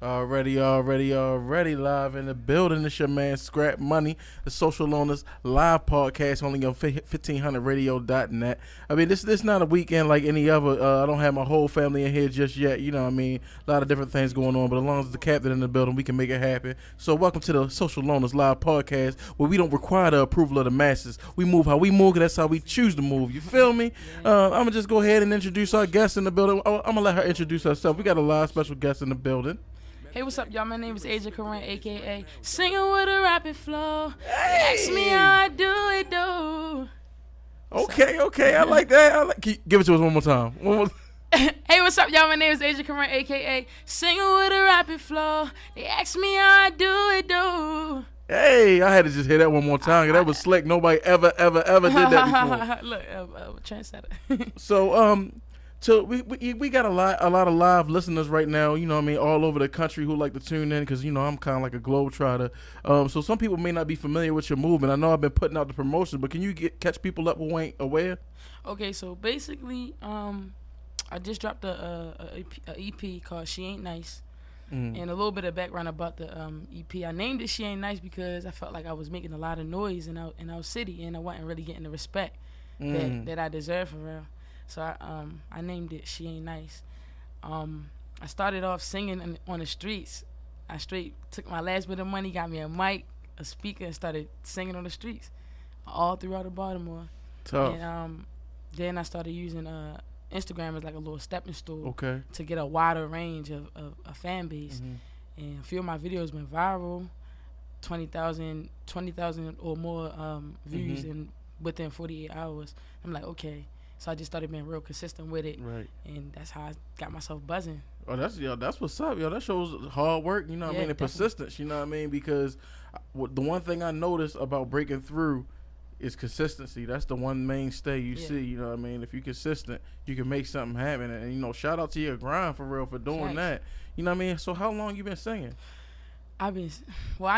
Already live in the building. It's your man Scrap Money, the Social Owners live podcast only on 1500radio.net. I mean, this not a weekend like any other. I don't have my whole family in here just yet. You know what I mean? A lot of different things going on, but as long as the captain in the building, we can make it happen. So welcome to the Social Owners live podcast where we don't require the approval of the masses. We move how we move, and that's how we choose to move. You feel me? I'm going to just go ahead and introduce our guest in the building. I'm going to let her introduce herself. We got a live special guest in the building. Hey, what's up, y'all? My name is Karin, a.k.a. Singing with a rapid flow. Hey! Ask me how I do it, though. Okay. I like that. Give it to us one more time. Hey, what's up, y'all? My name is Karin, a.k.a. Singing with a rapid flow. They ask me how I do it, though. Hey, I had to just hear that one more time. That was slick. Nobody ever did that before. Look, trendsetter. So we got a lot of live listeners right now, you know what I mean, all over the country who like to tune in because, you know, I'm kind of like a globetrotter. So some people may not be familiar with your movement. I know I've been putting out the promotion, but can you catch people up who ain't aware? Okay, so basically, I just dropped a EP called She Ain't Nice. And a little bit of background about the EP. I named it She Ain't Nice because I felt like I was making a lot of noise in our city, and I wasn't really getting the respect that I deserve for real. So I named it She Ain't Nice. I started off singing on the streets. I straight took my last bit of money, got me a mic, a speaker, and started singing on the streets all throughout Baltimore. Tough. And then I started using Instagram as like a little stepping stool to get a wider range of fan base. And a few of my videos went viral, 20,000 or more views within 48 hours. I'm like, okay. So I just started being real consistent with it, right? And that's how I got myself buzzing. Oh, that's what's up, yo. That shows hard work, you know what I mean, and persistence, you know what I mean. Because the one thing I noticed about breaking through is consistency. That's the one mainstay you see, you know what I mean. If you're consistent, you can make something happen. And you know, shout out to your grind for real for doing that. You know what I mean. So how long you been singing? I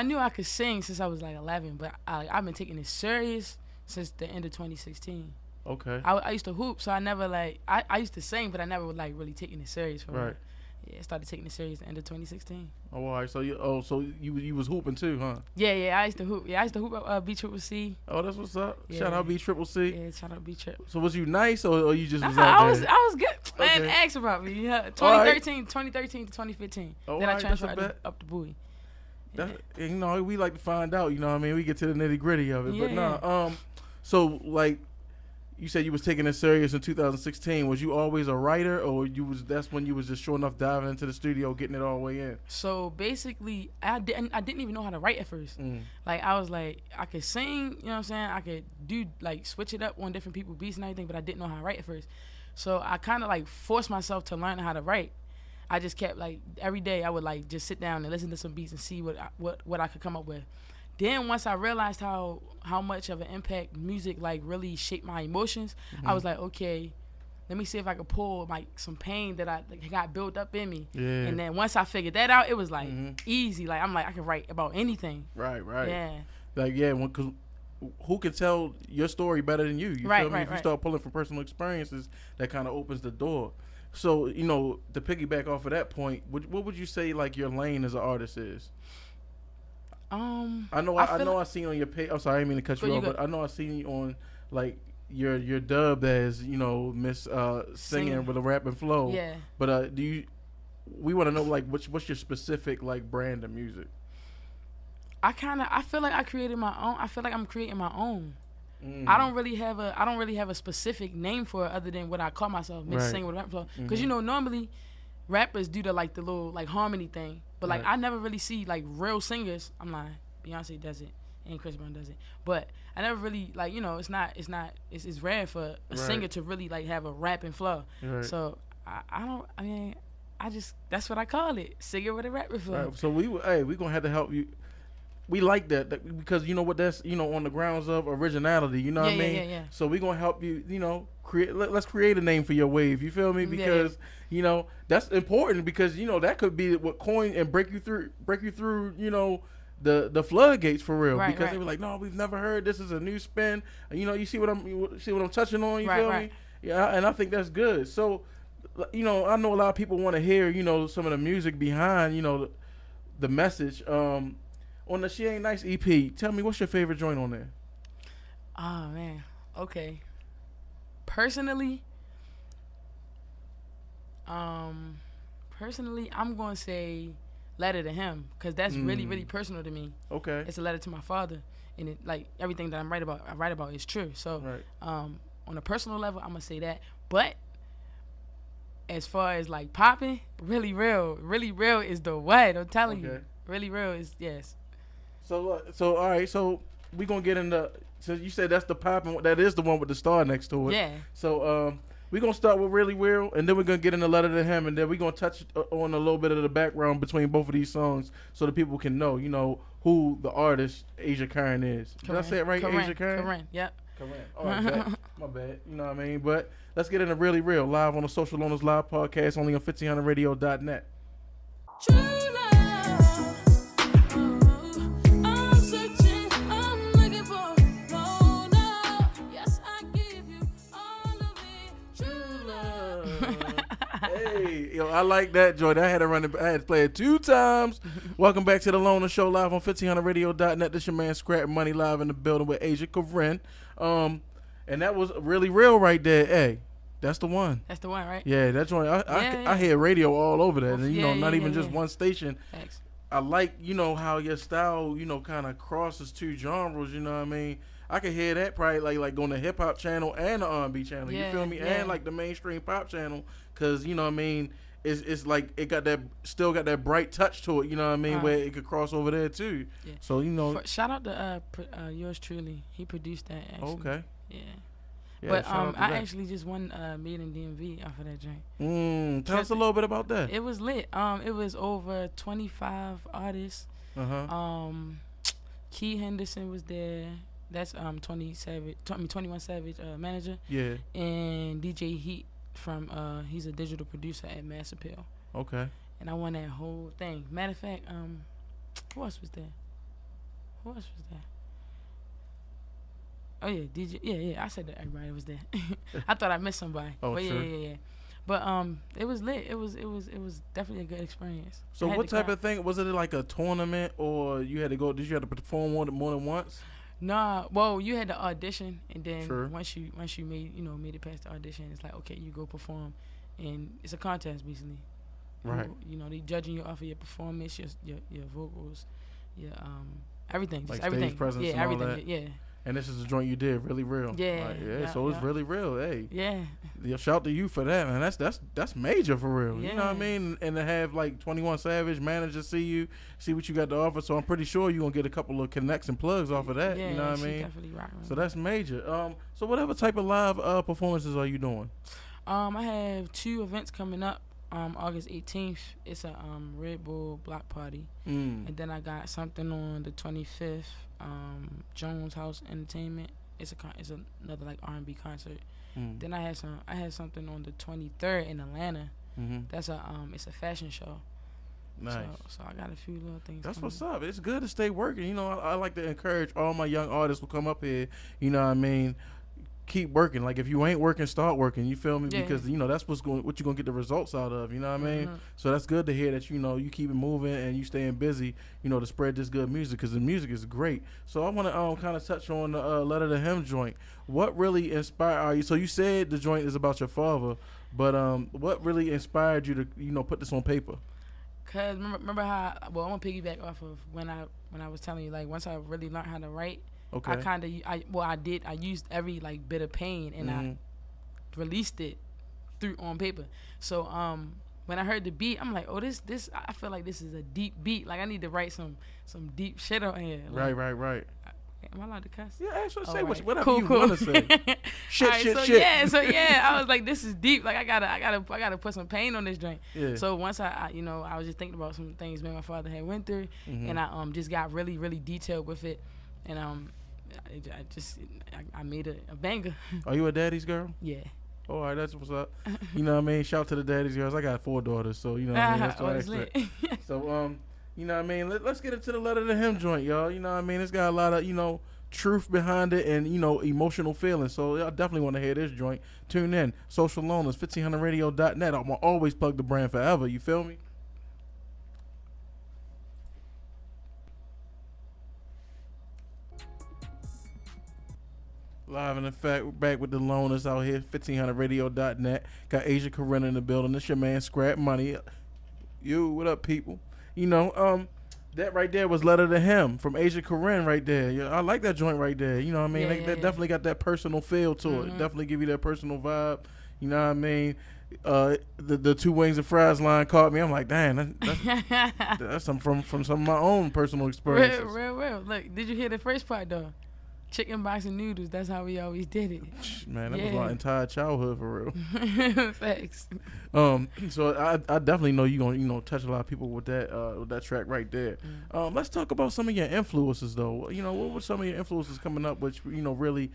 knew I could sing since I was like 11, but I've been taking it serious since the end of 2016. Okay. I used to hoop, so I never I used to sing, but I never really taking it serious for right. Yeah, I started taking it serious at the end of 2016. Oh, all right. So you was hooping too, huh? Yeah. I used to hoop. Yeah, I used to hoop at B-Triple-C. Oh, that's what's up. Yeah. Shout out B-Triple-C. Yeah, shout out B-Triple. So was you nice or you just was out there? I was good. Man, ask about me. Yeah, 2013 to 2015. Then I transferred up to Bowie. You know, we like to find out. You know what I mean? We get to the nitty gritty of it. Yeah, but nah. So like. You said you was taking it serious in 2016. Was you always a writer, or that's when you was just sure enough diving into the studio, getting it all the way in? So basically, I didn't even know how to write at first. Like I was like, I could sing, you know what I'm saying? I could do switch it up on different people's beats and everything, but I didn't know how to write at first. So I kind of forced myself to learn how to write. I just kept every day I would just sit down and listen to some beats and see what I could come up with. Then once I realized how much of an impact music really shaped my emotions, I was like, okay, let me see if I could pull some pain that I got built up in me. Yeah. And then once I figured that out, it was easy. I'm I can write about anything. Right. Yeah. Because who can tell your story better than you? You feel me? If you start pulling from personal experiences, that kind of opens the door. So, you know, to piggyback off of that point, what would you say your lane as an artist is? I know I seen on your page. I'm sorry, I didn't mean to cut you off, but I know I seen you on your dub as, you know, Miss singing with a rapping flow. Yeah. But we want to know what's your specific brand of music? I feel like I created my own. I feel like I'm creating my own. I don't really have a specific name for it other than what I call myself, Miss Singing with a rapping flow. Because you know normally rappers do the little harmony thing. But I never really see real singers. I'm lying. Beyonce does it, and Chris Brown does it. But I never really it's rare for a singer to really have a rapping flow. Right. So that's what I call it, singer with a rapping flow. Right. So we gonna have to help you. We like that because you know what, that's on the grounds of originality. You know what I mean? Yeah. So we gonna help you. Create. Let's create a name for your wave. You feel me? Because that's important because that could be what coin and break you through. The floodgates for real. Right, because they were like, no, we've never heard. This is a new spin. You see what I'm touching on. You feel me? Yeah, and I think that's good. So I know a lot of people want to hear, some of the music behind, the message. On the She Ain't Nice EP, tell me, what's your favorite joint on there? Oh man. Okay. Personally, I'm gonna say "Letter to Him" because that's really, really personal to me. Okay. It's a letter to my father, and it like everything that I write about is true. So, Right. On a personal level, I'm gonna say that. But as far as like popping, really real is the what I'm telling you. Really real is yes. So all right, so we gonna get into. So you said that's the popping. That is the one with the star next to it. Yeah. So we're gonna start with Really Real, and then we're gonna get in the Letter to Him, and then we're gonna touch on a little bit of the background between both of these songs, so that people can know, who the artist Asia Karin is. Did I say it right, Asia Karin? Karin, yep. Karin. Oh, my bad. You know what I mean? But let's get into Really Real, live on the Social Owners Live podcast, only on 1500radio.net. True love. I'm searching, I'm looking for no love. Yes, I give you all of it. True love. Hey, I like that, Jordan. I had to play it 2 times. Welcome back to the Loner Show, live on 1500radio.net. This your man Scrap Money, live in the building with Asia Karin. And that was Really Real right there. Hey, that's the one. That's the one, right? Yeah, that joint. I hear radio all over that, and not even just one station. Thanks. I like, how your style, kind of crosses 2 genres. You know what I mean? I could hear that probably like on the hip hop channel and the R&B channel. You feel me? Yeah. And like the mainstream pop channel, cause you know what I mean. It's like it got that bright touch to it. You know what I mean? Where it could cross over there too. Yeah. So shout out to yours truly. He produced that. Actually. Okay. Yeah. But I actually just won Made in DMV off of that joint. Tell us a little bit about that. It was lit. It was over 25 artists. Key Henderson was there. That's 21 Savage manager. Yeah. And DJ Heat from he's a digital producer at Mass Appeal. Okay. And I won that whole thing. Matter of fact, who else was there? Oh yeah, DJ. Yeah. I said that everybody was there. I thought I missed somebody. Oh, but sure. Yeah. But it was lit. It was definitely a good experience. So what type of thing was it? Like a tournament, or you had to go? Did you have to perform more than once? Nah. Well, you had to audition, and then once you made it past the audition, it's like, okay, you go perform, and it's a contest basically. Right. They judging you off of your performance, your vocals, your everything, just like everything. Stage presence and everything. All that. Yeah. And this is a joint you did Really Real. Yeah. So it's Really Real. Hey. Yeah. Shout to you for that, man. That's major for real. Yeah. You know what I mean? And to have like 21 Savage manager see what you got to offer. So I'm pretty sure you're gonna get a couple of connects and plugs off of that. Yeah, you know what I mean? Definitely rocking. So that's major. So whatever type of live performances are you doing? I have 2 events coming up. August 18th, it's a Red Bull block party, and then I got something on the 25th, Jones House Entertainment. It's another like R&B concert. Then I had something on the 23rd in Atlanta. That's it's a fashion show. Nice. So I got a few little things. That's what's up. It's good to stay working. I like to encourage all my young artists who come up here. You know what I mean? Keep working. Like if you ain't working, start working. You feel me? Yeah. Because that's what you're gonna get the results out of. You know what I mean? So that's good to hear that you keep it moving and you staying busy. To spread this good music because the music is great. So I want to kind of touch on the Letter to Him joint. What really inspired you? So you said the joint is about your father, but what really inspired you to put this on paper? Cause remember how I'm gonna piggyback off of when I was telling you, like, once I really learned how to write. Okay. I used every like bit of pain and I released it on paper. So when I heard the beat, I'm like, oh, this I feel like this is a deep beat. Like I need to write some deep shit on here. Like, right. Am I allowed to cuss? Yeah, actually say whatever you want to say. Shit. Yeah, I was like, this is deep. Like I gotta put some pain on this drink. Yeah. So once I was just thinking about some things me and my father had went through, and I just got really really detailed with it, and I made a banger. Are you a daddy's girl? Yeah. Oh, all right, that's what's up. You know what I mean? Shout out to the daddy's girls. I got 4 daughters, so you know what I mean? That's what I said. So, you know what I mean? Let's get into the Letter to Him joint, y'all. You know what I mean? It's got a lot of, truth behind it and, emotional feelings. So I definitely want to hear this joint. Tune in. Social Loners, 1500radio.net. I'm going to always plug the brand forever. You feel me? Live in effect, we're back with the Loners out here, 1500radio.net. Got Asia Karin in the building. This your man, Scrap Money. What up, people? That right there was Letter to Him from Asia Karin right there. Yeah, I like that joint right there. You know what I mean? That definitely got that personal feel to it. Definitely give you that personal vibe. You know what I mean? The two wings and fries line caught me. I'm like, dang, that's some from some of my own personal experiences. Real. Look, did you hear the first part though? Chicken box and noodles. That's how we always did it. Man, that was my entire childhood for real. Facts. So I definitely know you gonna touch a lot of people with that track right there. Let's talk about some of your influences though. What were some of your influences coming up, which really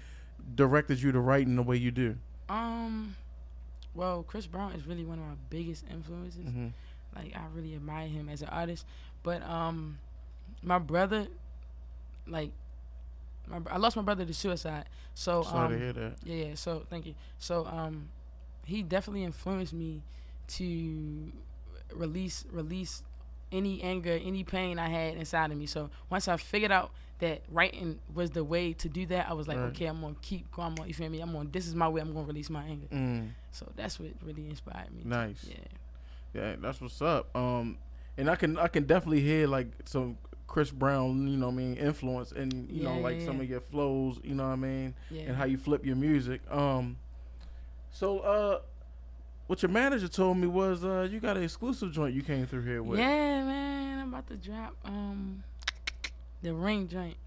directed you to writing the way you do? Well, Chris Brown is really one of my biggest influences. Mm-hmm. Like I really admire him as an artist. But my brother, I lost my brother to suicide. So sorry to hear that. Yeah. So thank you. So he definitely influenced me to release any anger, any pain I had inside of me. So once I figured out that writing was the way to do that, I was like, okay, I'm gonna keep going. You feel me? This is my way. I'm gonna release my anger. So that's what really inspired me. Nice. Yeah, that's what's up. And I can definitely hear like some Chris Brown, influence and some of your flows, and how you flip your music. So what your manager told me was you got an exclusive joint you came through here with. Yeah, man, I'm about to drop the Ring joint.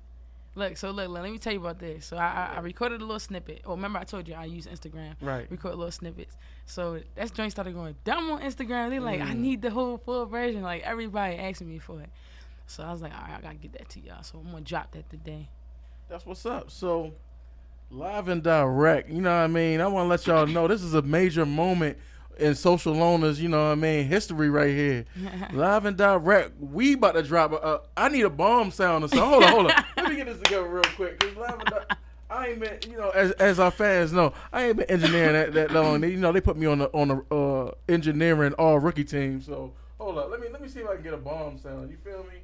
Look, let me tell you about this. So I recorded a little snippet. Oh, remember I told you I use Instagram. Right. Record little snippets. So that joint started going dumb on Instagram. They like, I need the whole full version. Like everybody asking me for it. So I was like, all right, I gotta get that to y'all. So I'm gonna drop that today. That's what's up. So live and direct, you know what I mean? I wanna let y'all know this is a major moment in Social Loners, history right here. Live and direct. We about to drop I need a bomb sound or something. Hold on. Let me get this together real quick. Cause live and direct, I ain't been, as our fans know, I ain't been engineering that long. They put me on the engineering all rookie team. So hold up. Let me see if I can get a bomb sound. You feel me?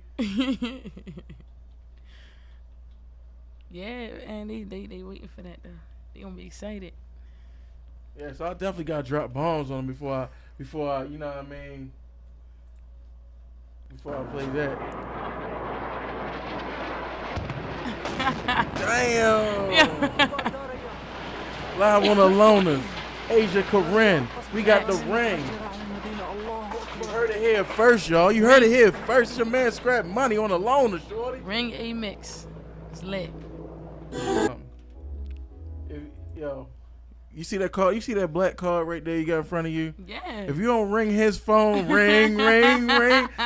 Yeah, and they waiting for that though. They gonna be excited. Yeah, so I definitely gotta drop bombs on them before I before I play that. Damn. Live on the Loners, Asia Karin. We got the Ring. You heard it here first, y'all. You heard it here first. It's your man Scrap Money on the Loners, shorty. Ring A mix. It's lit. Yo, you see that card? You see that black card right there you got in front of you? Yeah. If you don't ring his phone, ring.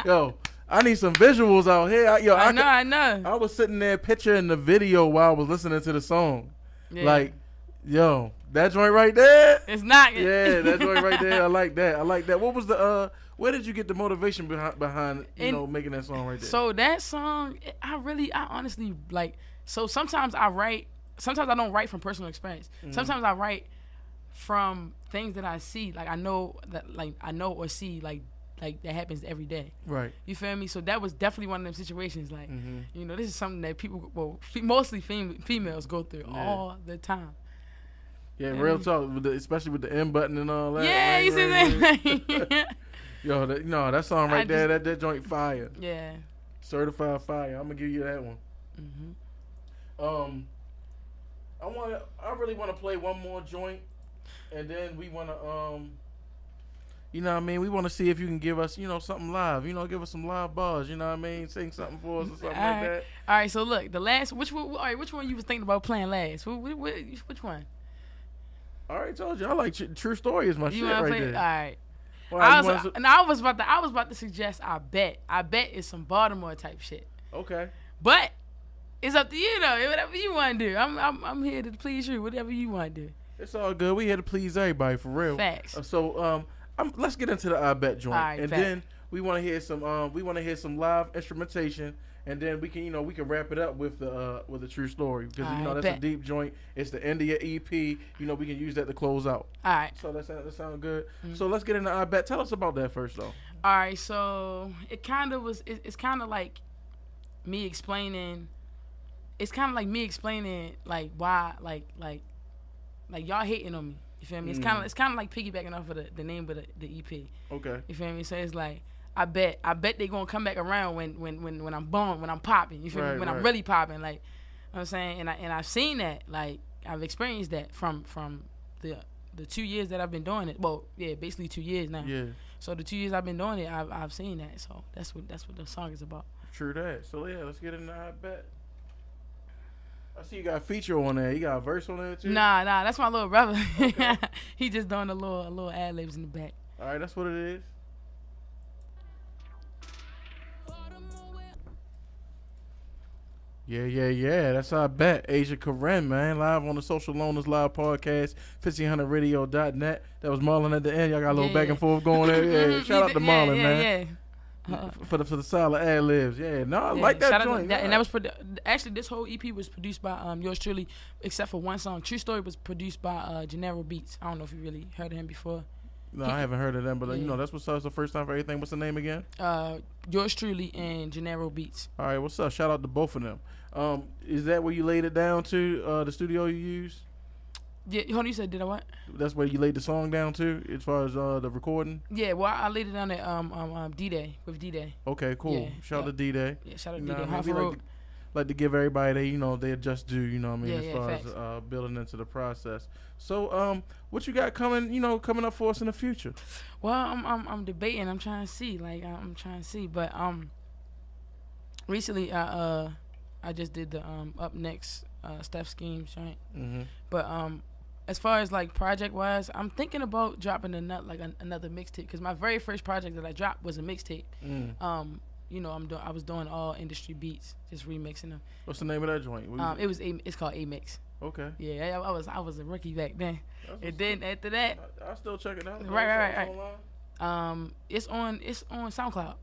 Yo, I need some visuals out here. I know. I was sitting there picturing the video while I was listening to the song. Yeah. Like, yo, that joint right there? It's not. Yeah, that joint right there. I like that. What was the where did you get the motivation behind making that song right there? So that song, I honestly like. So sometimes I write. Sometimes I don't write from personal experience. Mm-hmm. Sometimes I write from things that I see. Like I know or see like that happens every day. Right. You feel me? So that was definitely one of them situations. Like, this is something that people, mostly females go through all the time. Yeah, real talk, especially with the M button and all that. Yeah, you see that? Yo, that song right there, that joint fire. Yeah. Certified fire. I'm gonna give you that one. Mm-hmm. I really want to play one more joint, and then we want to we want to see if you can give us something live. Give us some live bars. You know what I mean? Sing something for us or something like that. All right. So look, the last which one you was thinking about playing last? Which one? I already told you I like True Story is my shit right there. All right. I was about to suggest I bet it's some Baltimore type shit. Okay. But it's up to you though. Whatever you want to do. I'm here to please you. Whatever you want to do. It's all good. We here to please everybody for real. Facts. So let's get into the I bet joint, and then we want to hear some live instrumentation, and then we can we can wrap it up with the true story because that's a deep joint. It's the end of your EP. We can use that to close out. All right. So that sounds good. So let's get into I Bet. Tell us about that first though. All right. So it kind of was. It's kind of like me explaining. It's kind of like me explaining like why like y'all hating on me. You feel me? It's kind of like piggybacking off of the name of the EP. Okay. You feel me? So it's like I bet they gonna come back around when I'm born, when I'm popping. You feel me? When I'm really popping, like, you know what I'm saying. And I've seen that, like I've experienced that from the 2 years that I've been doing it. Well, yeah, basically 2 years now. Yeah. So the 2 years I've been doing it, I've seen that. So that's what the song is about. True that. So yeah, let's get into I Bet. I see you got a feature on there. You got a verse on there too? Nah, that's my little brother. Okay. He just doing a little ad libs in the back. All right, that's what it is. Yeah. That's I Bet. Asia Karin, man. Live on the Social Loners Live Podcast, 1500radio.net. That was Marlon at the end. Y'all got a little back and forth going there. Yeah. Shout out to Marlon, man. Yeah. For the solid ad libs, I like that joint. And that was actually this whole EP was produced by yours truly, except for one song. True Story was produced by Gennaro Beats. I don't know if you really heard of him before. No, I haven't heard of them, but that's what's up. It's the first time for everything. What's the name again? Yours truly and Gennaro Beats. All right, what's up? Shout out to both of them. Is that where you laid it down to? The studio you used? Yeah, hold on, you said did I what? That's where you laid the song down to, as far as the recording. Yeah, well, I laid it down at D-Day with D-Day. Okay, cool. Yeah, shout out to D-Day. Yeah, shout out to D-Day. We like to give everybody their just due. You know what I mean, as far facts. as building into the process. So, what you got coming up for us in the future? Well, I'm debating. I'm trying to see. But recently I just did the Up Next Steph Schemes joint. Mm-hmm. But as far as like project wise, I'm thinking about dropping another mixtape because my very first project that I dropped was a mixtape. I was doing all industry beats, just remixing them. What's the name of that joint? It's called A Mix. Okay. Yeah, I was a rookie back then. And then after that, I'll still check it out. Right. It's on SoundCloud.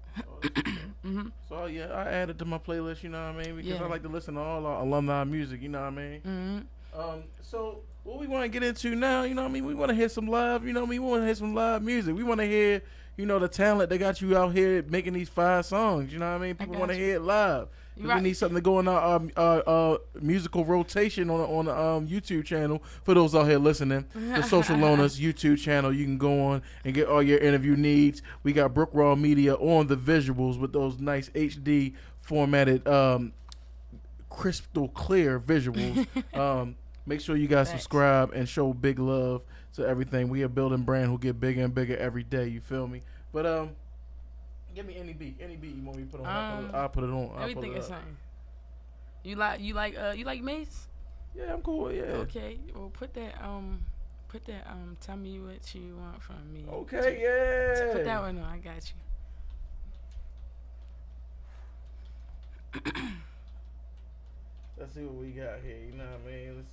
Mm-hmm. So yeah, I added to my playlist. You know what I mean? Because I like to listen to all our alumni music. You know what I mean? Mm-hmm. So what we want to get into now? You know what I mean? We want to hear some live. You know what I mean? We want to hear some live music. We want to hear the talent that got you out here making these 5 songs. You know what I mean? People want to hear it live. Right. We need something to go in our musical rotation on the YouTube channel. For those out here listening, the Social Loners YouTube channel, you can go on and get all your interview needs. We got Brook Raw Media on the visuals with those nice HD formatted, crystal clear visuals. Make sure you guys subscribe and show big love to everything. We are building brand who get bigger and bigger every day. You feel me? But give me any beat you want me to put on. I'll put it on. Everything is something. You like Mace? Yeah, I'm cool. Yeah. Okay. Well, put that. Tell me what you want from me. Okay. Yeah. Put that one on. I got you. Let's see what we got here. You know what I mean?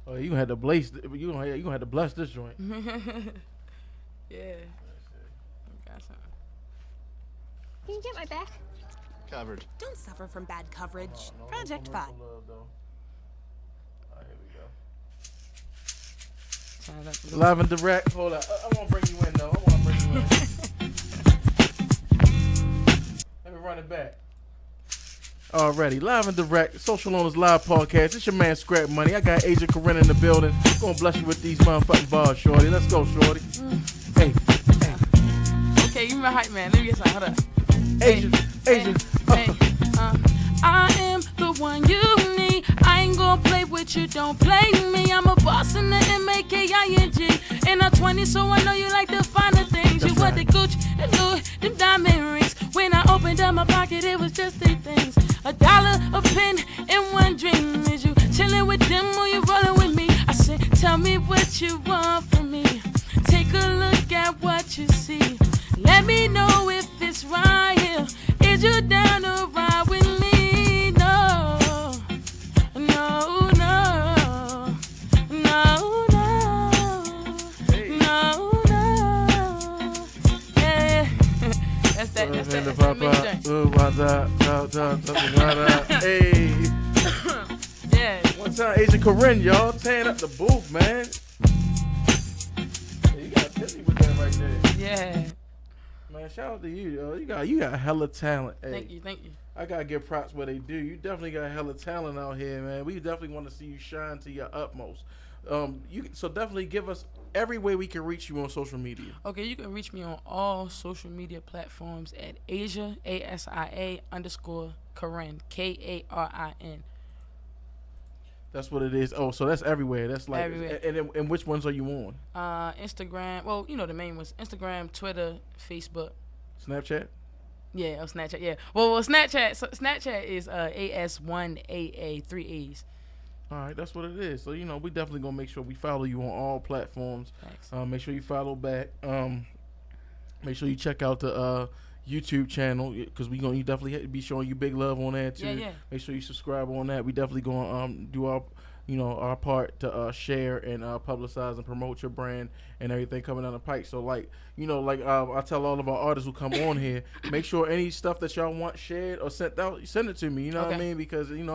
Oh, you gonna have to bless. You gonna have to bless this joint. Yeah. Got something. Can you get my back? Covered. Don't suffer from bad coverage. No Project Fi. Alright, here we go. Live and direct. Hold up. I want to bring you in though. Let me run it back. Already, live and direct, Social Loners Live Podcast. It's your man Scrap Money. I got Asia Karin in the building. Gonna bless you with these motherfucking bars, shorty. Let's go, shorty. Hey. Okay, you my hype man. Let me get some. Hold up. Asia. I am the one you need. I ain't gonna play with you, don't play me. I'm a boss in the M-A-K-I-N-G. And I'm 20, so I know you like the finer things. You want the Gucci, the Louis, them diamond rings. When I opened up my pocket, it was just 3 things. $1, a pen, and one dream. Is you chilling with them or you rolling with me? I said, tell me what you want from me. Take a look at what you see. Let me know if it's right here. Is you down to ride with me? No. Hey. No. that main joint. Hey. Yeah. One time, Agent Karin, y'all, tearing up the booth, man. Hey, you got tipsy with that right there. Yeah. Man, shout out to you, yo. You got hella talent. Hey, Thank you. I gotta give props where they do. You definitely got hella talent out here, man. We definitely want to see you shine to your utmost. So definitely give us every way we can reach you on social media. Okay, you can reach me on all social media platforms at Asia ASIA _ Karin KARIN. That's what it is. Oh, so that's everywhere. That's like Everywhere. And which ones are you on? Instagram. Well, you know the main ones: Instagram, Twitter, Facebook. Snapchat? Yeah, Snapchat. Yeah. Well, Snapchat. So Snapchat is AS1AA 3 A's. All right, that's what it is. So, we definitely going to make sure we follow you on all platforms. Thanks. Make sure you follow back. Make sure you check out the YouTube channel because you definitely be showing you big love on there too. Yeah. Make sure you subscribe on that. We definitely going to do our part to share and publicize and promote your brand and everything coming down the pike. So I tell all of our artists who come on here, make sure any stuff that y'all want shared or sent out, send it to me. You know what I mean? Because I'm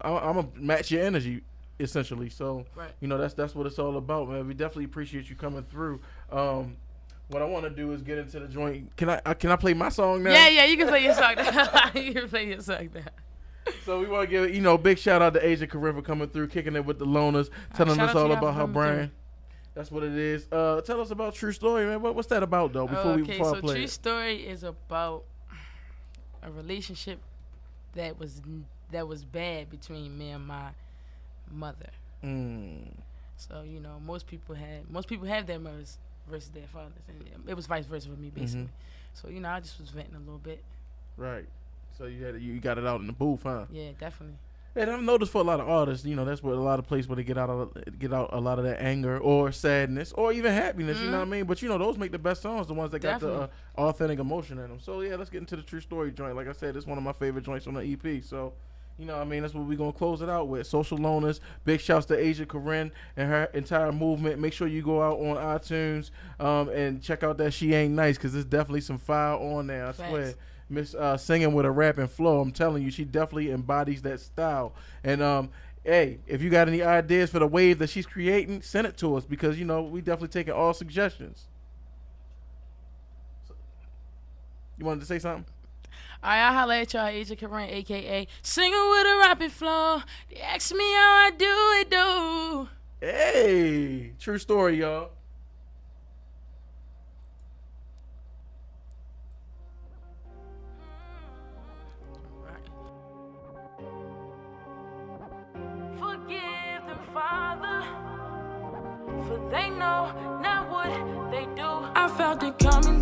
gonna match your energy essentially. So right. That's what it's all about, man. We definitely appreciate you coming through. What I want to do is get into the joint. Can I play my song now? Yeah, you can play your song now. You can play your song now. So we want to give big shout out to Asia Karin for coming through, kicking it with the loners, telling us all about her brand. That's what it is. Tell us about True Story, man. What's that about though? Before I play True it. Story is about a relationship that was bad between me and my mother. So most people have their mothers versus their fathers, and it was vice versa for me basically. So I just was venting a little bit. Right. So you got it out in the booth, huh? Yeah, definitely. And I've noticed for a lot of artists, that's where a lot of places where they get out a lot of that anger or sadness or even happiness. You know what I mean? But those make the best songs, the ones that got the authentic emotion in them. So yeah, let's get into the True Story joint. Like I said, it's one of my favorite joints on the EP. So that's what we're gonna close it out with. Social Loners. Big shouts to Asia Karin and her entire movement. Make sure you go out on iTunes and check out that She Ain't Nice, because there's definitely some fire on there. I swear. Miss singing with a rapping flow, I'm telling you, she definitely embodies that style. And hey, if you got any ideas for the wave that she's creating, send it to us, because we definitely taking all suggestions. You wanted to say something? All right, I'll holla at y'all, Asia Karin, a.k.a. Singing with a rapping flow. They ask me how I do it. Hey, True Story, y'all. Forgive them, Father, for they know not what they do. I felt it coming